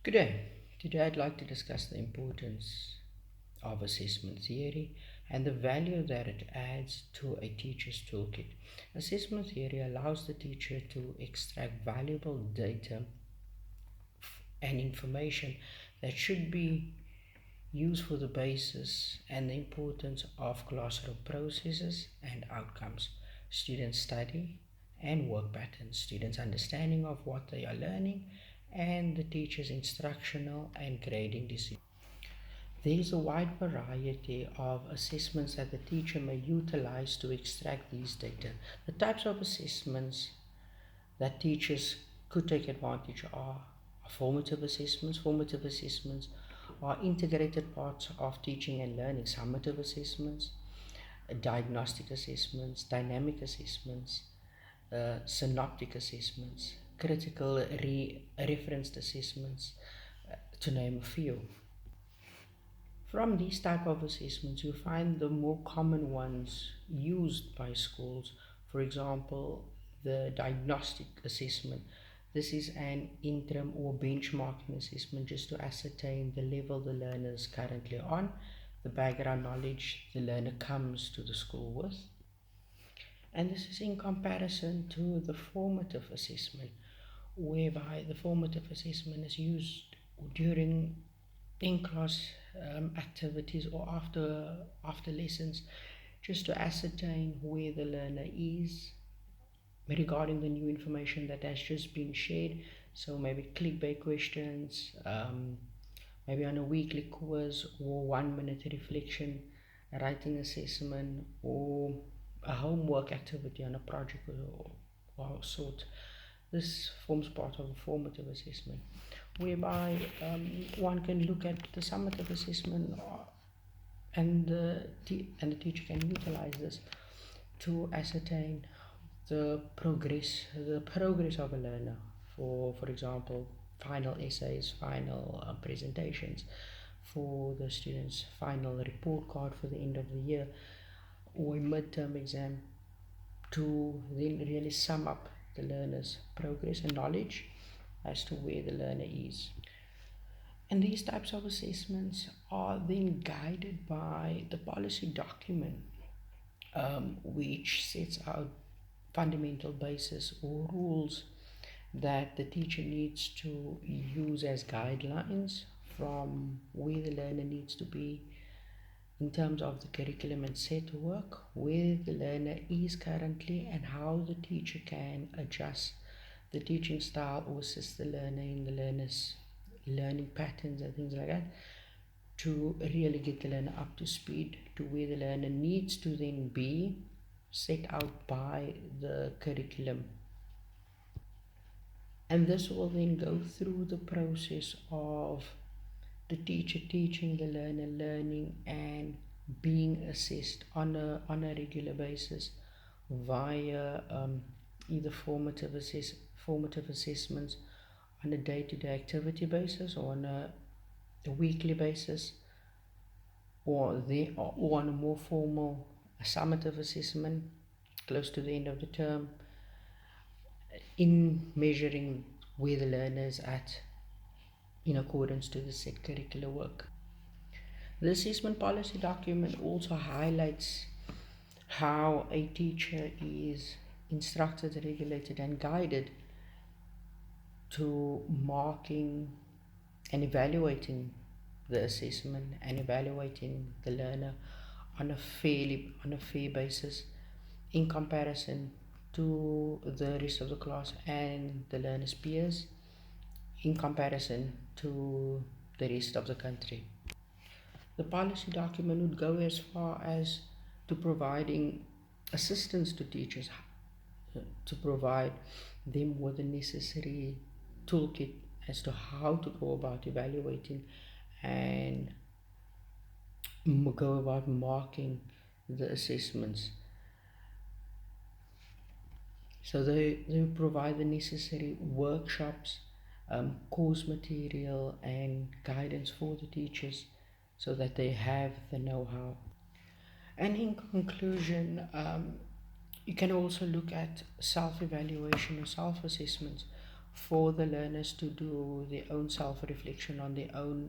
Good day. Today I'd like to discuss the importance of assessment theory and the value that it adds to a teacher's toolkit. Assessment theory allows the teacher to extract valuable data and information that should be used for the basis and the importance of classroom processes and outcomes, student study and work patterns, students' understanding of what they are learning, and the teacher's instructional and grading decisions. There is a wide variety of assessments that the teacher may utilize to extract these data. The types of assessments that teachers could take advantage of are formative assessments. Formative assessments are integrated parts of teaching and learning. Summative assessments, diagnostic assessments, dynamic assessments, synoptic assessments, critical referenced assessments, to name a few. From these type of assessments, you find the more common ones used by schools. For example, the diagnostic assessment. This is an interim or benchmarking assessment just to ascertain the level the learner is currently on, the background knowledge the learner comes to the school with. And this is in comparison to the formative assessment, whereby the formative assessment is used during in-class activities or after lessons, just to ascertain where the learner is regarding the new information that has just been shared. So maybe clickbait questions, maybe on a weekly quiz or 1 minute reflection, a writing assessment, or a homework activity on a project or sort. This forms part of a formative assessment, whereby one can look at the summative assessment, and the teacher can utilize this to ascertain the progress of a learner. For example, final essays, final presentations, for the students' final report card for the end of the year, or a midterm exam, to then really sum up the learner's progress and knowledge as to where the learner is. And these types of assessments are then guided by the policy document, which sets out fundamental basis or rules that the teacher needs to use as guidelines from where the learner needs to be in terms of the curriculum and set work, where the learner is currently, and how the teacher can adjust the teaching style or assist the learner in the learner's learning patterns and things like that, to really get the learner up to speed to where the learner needs to then be set out by the curriculum. And this will then go through the process of the teacher teaching, the learner learning, and being assessed on a regular basis via either formative assessments on a day-to-day activity basis, or on a weekly basis, or on a more formal summative assessment close to the end of the term, in measuring where the learner is at in accordance to the set curricular work. The assessment policy document also highlights how a teacher is instructed, regulated, and guided to marking and evaluating the assessment and evaluating the learner on a fair basis in comparison to the rest of the class and the learner's peers, in comparison to the rest of the country. The policy document would go as far as to providing assistance to teachers, to provide them with the necessary toolkit as to how to go about evaluating and go about marking the assessments. So they provide the necessary workshops, course material, and guidance for the teachers so that they have the know-how. And in conclusion, you can also look at self-evaluation or self-assessments for the learners to do their own self reflection on their own